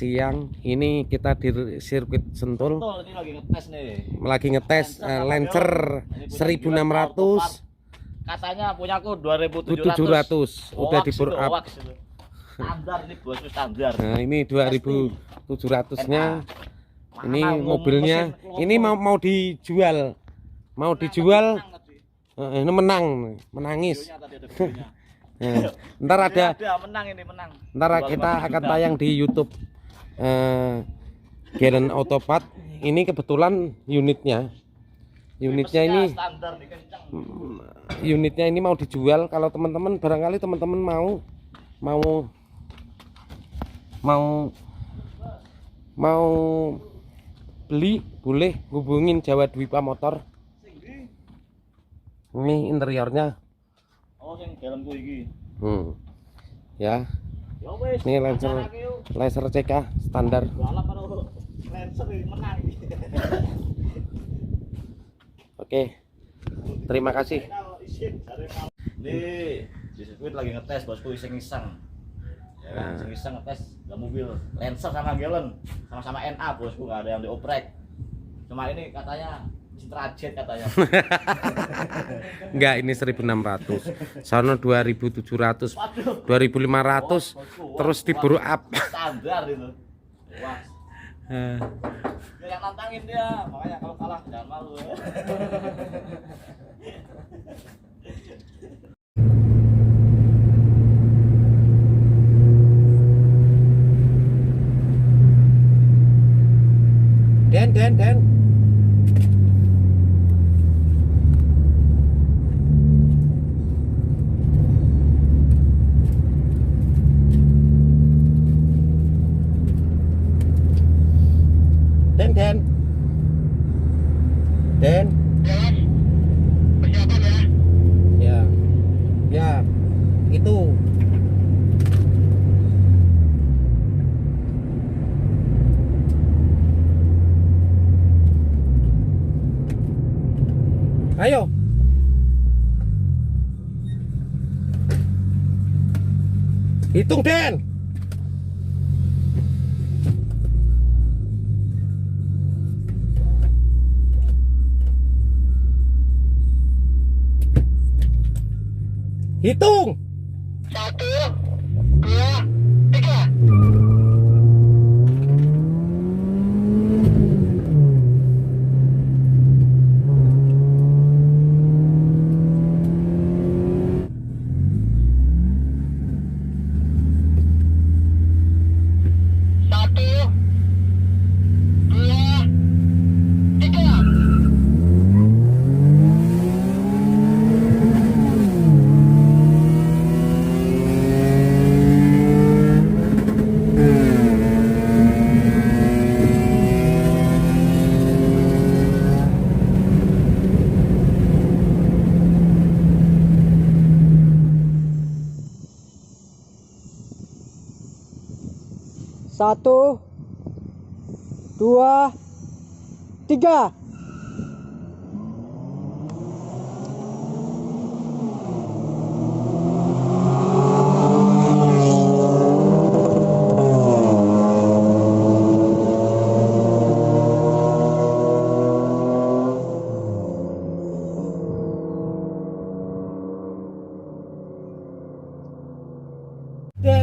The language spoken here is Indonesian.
siang. Ini kita di sirkuit Sentul. Ini lagi ngetes nih. Lagi ngetes Lancer 1600. Katanya punyaku 2700. Udah diburu up. Standar nih bosku, standar. Nah, ini 2700-nya. Ini mobilnya. Ini mau dijual. Mau dijual. Ini menangis. Ntar ada menang ini, menang. Ntar kita akan tayang di YouTube Geren Autopart. Ini kebetulan unitnya ini mau dijual. Kalau teman-teman barangkali teman-teman mau beli, boleh hubungin Jawa Dwipa Motor. Ini interiornya. Oh, yang dalamku iki. Ya. Ini Lancer CK standar. Balap karo Lancer menang. Oke. Terima kasih. Nih, di sirkuit lagi ngetes bosku, iseng-iseng. Ya kan, iseng-iseng ngetes mobil Lancer sama Gelen, sama-sama NA bosku, nggak ada yang dioprek. Cuma ini katanya Strajet katanya. Enggak, ini 1600. Sono 2700, 2500 terus diburu up. Standar itu. Wah. Dia yang nantangin dia, makanya kalau kalah jangan malu ya. Den. Den. Persiapan ya. Ya. Itu. Ayo. Hitung, Den. Hitung. 1, 2, 3. Satu, dua, tiga. Den.